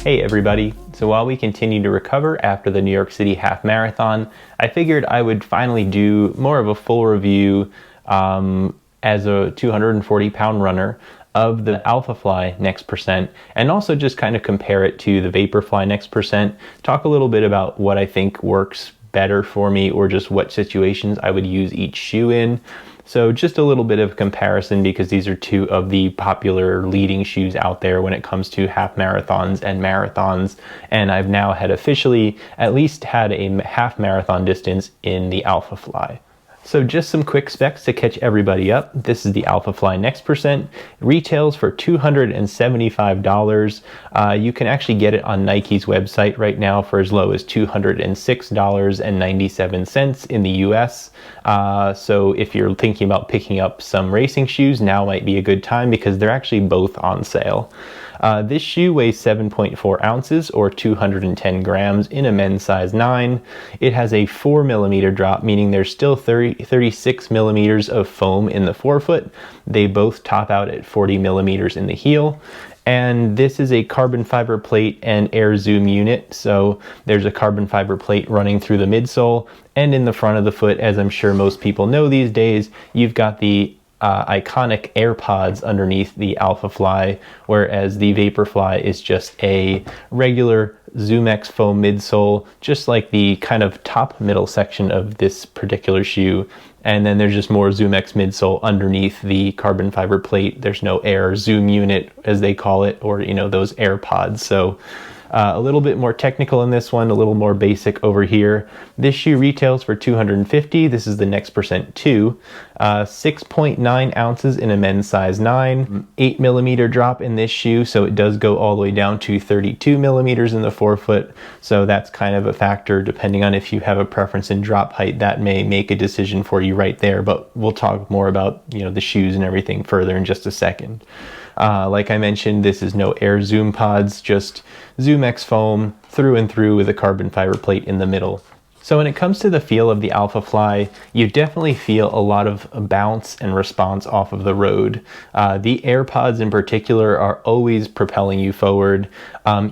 Hey everybody, so while we continue to recover after the New York City half marathon, I figured I would finally do more of a full review as a 240-pound runner of the Alphafly Next Percent, and also just kind of compare it to the Vaporfly Next Percent, talk a little bit about what I think works better for me or just what situations I would use each shoe in. So just a little bit of comparison because these are two of the popular leading shoes out there when it comes to half marathons and marathons. And I've now had officially at least had a half marathon distance in the Alphafly. So just some quick specs to catch everybody up. This is the Alphafly Next Percent. It retails for $275. You can actually get it on Nike's website right now for as low as $206.97 in the US. So if you're thinking about picking up some racing shoes, now might be a good time because they're actually both on sale. This shoe weighs 7.4 ounces or 210 grams in a men's size 9. It has a 4mm drop, meaning there's still 36 millimeters of foam in the forefoot. They both top out at 40 millimeters in the heel. And this is a carbon fiber plate and air zoom unit. So there's a carbon fiber plate running through the midsole, and in the front of the foot, as I'm sure most people know these days, you've got the iconic AirPods underneath the Alphafly, whereas the Vaporfly is just a regular ZoomX foam midsole, just like the kind of top middle section of this particular shoe. And then there's just more ZoomX midsole underneath the carbon fiber plate. There's no air zoom unit, as they call it, or those AirPods. So a little bit more technical in this one, a little more basic over here. This shoe retails for $250. This is the Next Percent 2. 6.9 ounces in a men's size 9. 8mm drop in this shoe, so it does go all the way down to 32 millimeters in the forefoot. So that's kind of a factor depending on if you have a preference in drop height. That may make a decision for you right there, but we'll talk more about the shoes and everything further in just a second. Like I mentioned, this is no air zoom pods, just ZoomX foam through and through with a carbon fiber plate in the middle. So when it comes to the feel of the Alphafly, you definitely feel a lot of bounce and response off of the road. The AirPods in particular are always propelling you forward.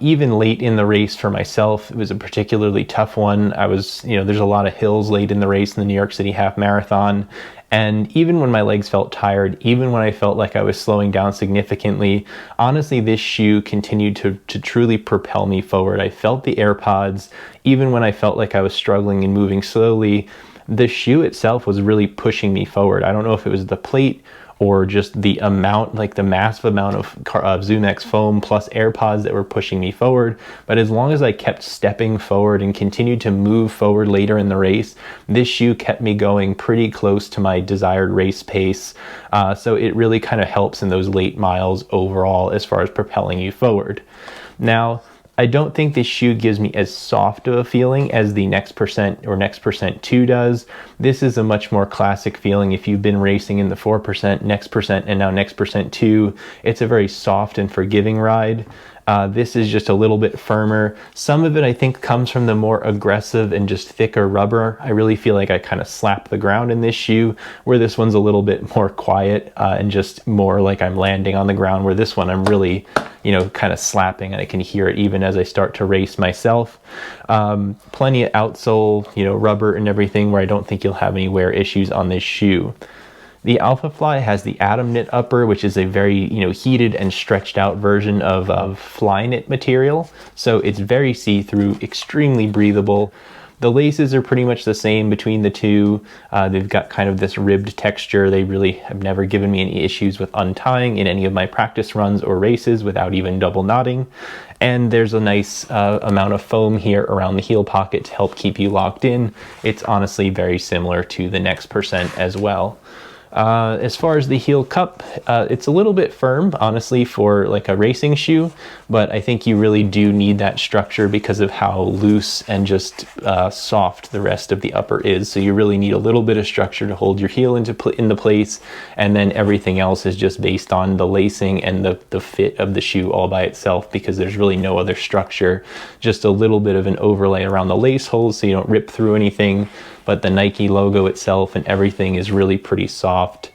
Even late in the race for myself, it was a particularly tough one. there's a lot of hills late in the race in the New York City half marathon. And even when my legs felt tired, even when I felt like I was slowing down significantly, honestly, this shoe continued to truly propel me forward. I felt the AirPods, even when I felt like I was struggling and moving slowly. The shoe itself was really pushing me forward. I don't know if it was the plate or just the amount, like the massive amount of ZoomX foam plus AirPods that were pushing me forward. But as long as I kept stepping forward and continued to move forward later in the race, this shoe kept me going pretty close to my desired race pace. So it really kind of helps in those late miles overall as far as propelling you forward. Now, I don't think this shoe gives me as soft of a feeling as the Next Percent or Next Percent 2 does. This is a much more classic feeling. If you've been racing in the 4%, Next Percent, and now Next Percent 2, it's a very soft and forgiving ride. This is just a little bit firmer. Some of it I think comes from the more aggressive and just thicker rubber. I really feel like I kind of slap the ground in this shoe, where this one's a little bit more quiet and just more like I'm landing on the ground, where this one I'm really kind of slapping, and I can hear it even as I start to race myself. Plenty of outsole, rubber and everything, where I don't think you'll have any wear issues on this shoe. The Alphafly has the Atom Knit upper, which is a very, heated and stretched out version of fly knit material. So it's very see-through, extremely breathable. The laces are pretty much the same between the two. They've got kind of this ribbed texture. They really have never given me any issues with untying in any of my practice runs or races without even double knotting. And there's a nice amount of foam here around the heel pocket to help keep you locked in. It's honestly very similar to the Next Percent as well. As far as the heel cup, it's a little bit firm, honestly, for like a racing shoe, but I think you really do need that structure because of how loose and just soft the rest of the upper is. So you really need a little bit of structure to hold your heel into place, and then everything else is just based on the lacing and the fit of the shoe all by itself, because there's really no other structure. Just a little bit of an overlay around the lace holes so you don't rip through anything, but the Nike logo itself and everything is really pretty soft.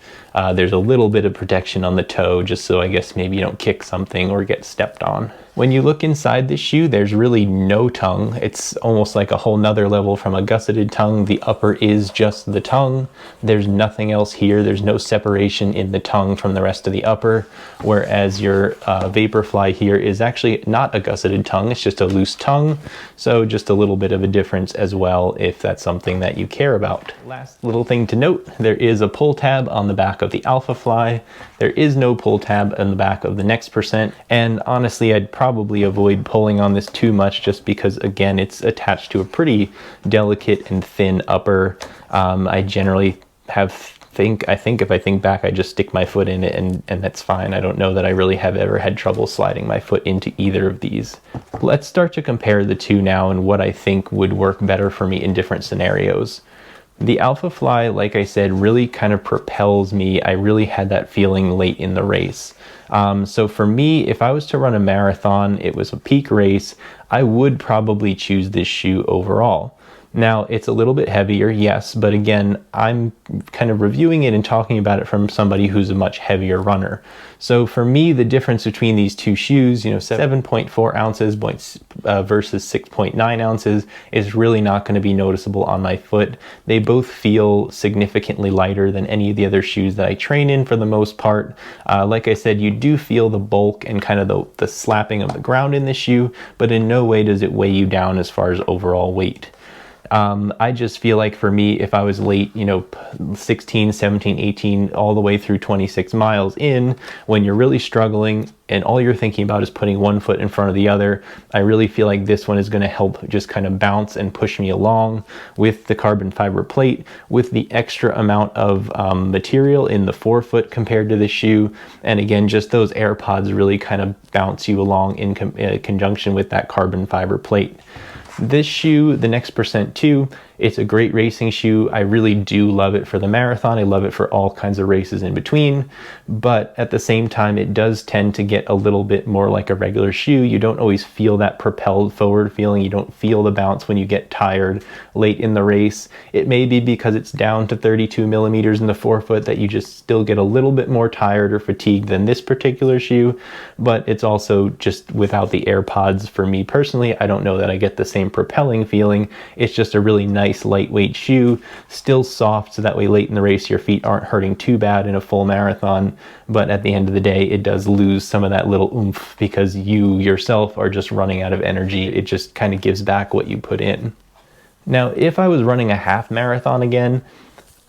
There's a little bit of protection on the toe, just so I guess maybe you don't kick something or get stepped on. When you look inside this shoe, there's really no tongue. It's almost like a whole nother level from a gusseted tongue. The upper is just the tongue. There's nothing else here. There's no separation in the tongue from the rest of the upper, whereas your Vaporfly here is actually not a gusseted tongue. It's just a loose tongue. So just a little bit of a difference as well if that's something that you care about. Last little thing to note, there is a pull tab on the back of the Alphafly. There is no pull tab on the back of the Next Percent, and honestly I'd probably avoid pulling on this too much just because, again, it's attached to a pretty delicate and thin upper. I generally I think if I think back, I just stick my foot in it and that's fine. I don't know that I really have ever had trouble sliding my foot into either of these. Let's start to compare the two now and what I think would work better for me in different scenarios. The Alphafly, like I said, really kind of propels me. I really had that feeling late in the race. So for me, if I was to run a marathon, it was a peak race, I would probably choose this shoe overall. Now, it's a little bit heavier, yes, but again, I'm kind of reviewing it and talking about it from somebody who's a much heavier runner. So for me, the difference between these two shoes, 7.4 ounces versus 6.9 ounces is really not going to be noticeable on my foot. They both feel significantly lighter than any of the other shoes that I train in for the most part. Like I said, you do feel the bulk and kind of the slapping of the ground in the shoe, but in no way does it weigh you down as far as overall weight. I just feel like for me, if I was late, 16, 17, 18, all the way through 26 miles in, when you're really struggling and all you're thinking about is putting one foot in front of the other, I really feel like this one is going to help just kind of bounce and push me along with the carbon fiber plate, with the extra amount of material in the forefoot compared to the shoe. And again, just those air pods really kind of bounce you along in conjunction with that carbon fiber plate. This shoe, the Next Percent 2, it's a great racing shoe. I really do love it for the marathon. I love it for all kinds of races in between. But at the same time, it does tend to get a little bit more like a regular shoe. You don't always feel that propelled forward feeling. You don't feel the bounce when you get tired late in the race. It may be because it's down to 32 millimeters in the forefoot that you just still get a little bit more tired or fatigued than this particular shoe. But it's also just without the air pods for me personally. I don't know that I get the same propelling feeling. It's just a really nice lightweight shoe, still soft, so that way late in the race your feet aren't hurting too bad in a full marathon. But at the end of the day, it does lose some of that little oomph because you yourself are just running out of energy. It just kind of gives back what you put in. Now, if I was running a half marathon again,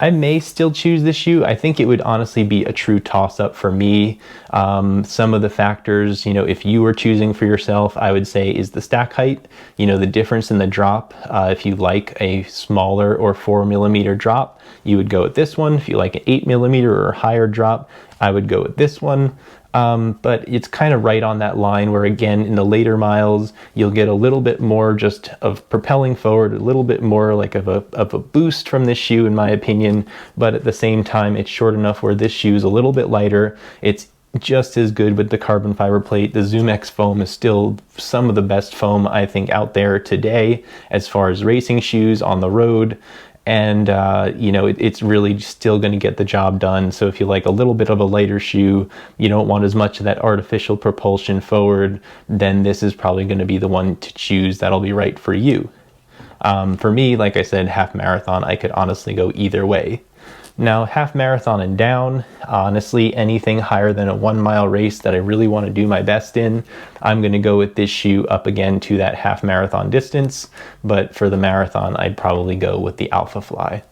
I may still choose this shoe. I think it would honestly be a true toss-up for me. Some of the factors, if you were choosing for yourself, I would say is the stack height, the difference in the drop. If you like a smaller or 4 millimeter drop, you would go with this one. If you like an 8 millimeter or higher drop, I would go with this one. But it's kind of right on that line where, again, in the later miles, you'll get a little bit more just of propelling forward, a little bit more like of a boost from this shoe, in my opinion. But at the same time, it's short enough where this shoe is a little bit lighter. It's just as good with the carbon fiber plate. The Zoom X foam is still some of the best foam, I think, out there today as far as racing shoes on the road. And, it's really still going to get the job done. So if you like a little bit of a lighter shoe, you don't want as much of that artificial propulsion forward, then this is probably going to be the one to choose that'll be right for you. For me, like I said, half marathon, I could honestly go either way. Now, half marathon and down, honestly, anything higher than a 1 mile race that I really want to do my best in, I'm going to go with this shoe up again to that half marathon distance. But for the marathon, I'd probably go with the Alphafly.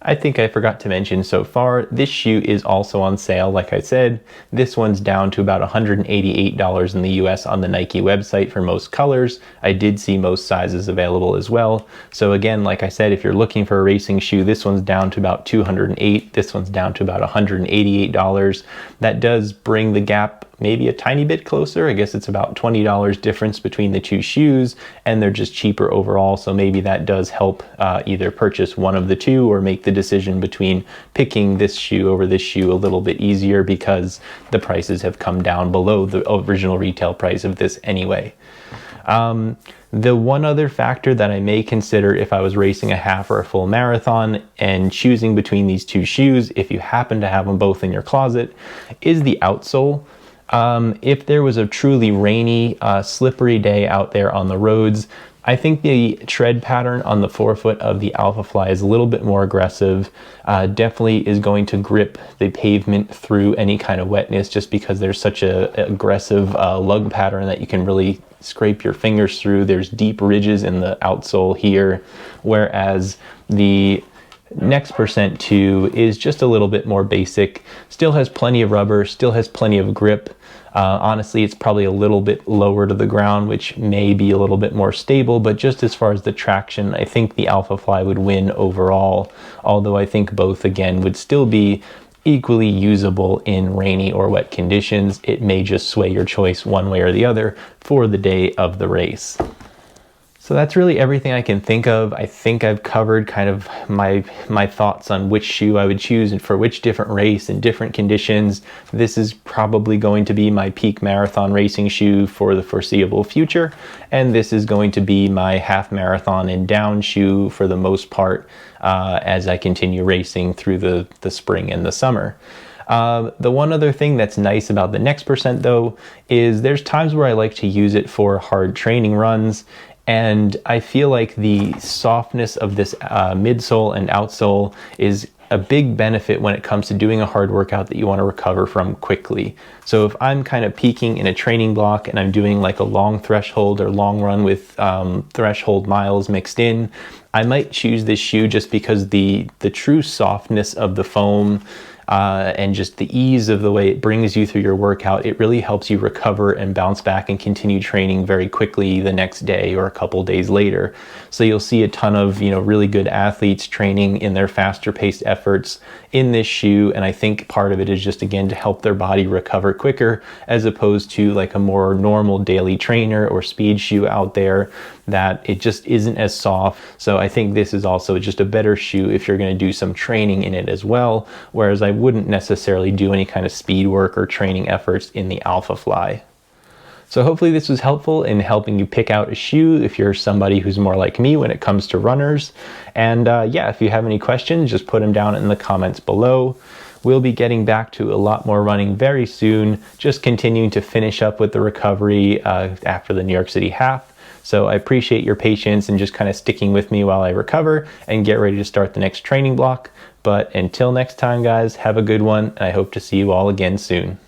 I think I forgot to mention so far, this shoe is also on sale. Like I said, this one's down to about $188 in the US on the Nike website for most colors. I did see most sizes available as well. So again, like I said, if you're looking for a racing shoe, this one's down to about $208. This one's down to about $188. That does bring the gap maybe a tiny bit closer. I guess it's about $20 difference between the two shoes, and they're just cheaper overall. So maybe that does help either purchase one of the two or make the decision between picking this shoe over this shoe a little bit easier, because the prices have come down below the original retail price of this anyway. The one other factor that I may consider if I was racing a half or a full marathon and choosing between these two shoes, if you happen to have them both in your closet, is the outsole. If there was a truly rainy, slippery day out there on the roads, I think the tread pattern on the forefoot of the Alphafly is a little bit more aggressive. Definitely is going to grip the pavement through any kind of wetness, just because there's such a aggressive lug pattern that you can really scrape your fingers through. There's deep ridges in the outsole here, whereas the next percent 2 is just a little bit more basic. Still has plenty of rubber, still has plenty of grip. Honestly, it's probably a little bit lower to the ground, which may be a little bit more stable, but just as far as the traction, I think the Alphafly would win overall, although I think both, again, would still be equally usable in rainy or wet conditions. It may just sway your choice one way or the other for the day of the race. So that's really everything I can think of. I think I've covered kind of my thoughts on which shoe I would choose and for which different race and different conditions. This is probably going to be my peak marathon racing shoe for the foreseeable future. And this is going to be my half marathon and down shoe for the most part as I continue racing through the spring and the summer. The one other thing that's nice about the next percent though is there's times where I like to use it for hard training runs. And I feel like the softness of this midsole and outsole is a big benefit when it comes to doing a hard workout that you want to recover from quickly. So if I'm kind of peaking in a training block and I'm doing like a long threshold or long run with threshold miles mixed in, I might choose this shoe just because the true softness of the foam and just the ease of the way it brings you through your workout, it really helps you recover and bounce back and continue training very quickly the next day or a couple days later. So you'll see a ton of, really good athletes training in their faster paced efforts in this shoe. And I think part of it is just, again, to help their body recover quicker, as opposed to like a more normal daily trainer or speed shoe out there that it just isn't as soft. So I think this is also just a better shoe if you're going to do some training in it as well, whereas I wouldn't necessarily do any kind of speed work or training efforts in the Alphafly. So hopefully this was helpful in helping you pick out a shoe if you're somebody who's more like me when it comes to runners. And yeah, if you have any questions, just put them down in the comments below. We'll be getting back to a lot more running very soon, just continuing to finish up with the recovery after the New York City half. So I appreciate your patience and just kind of sticking with me while I recover and get ready to start the next training block. But until next time, guys, have a good one, and I hope to see you all again soon.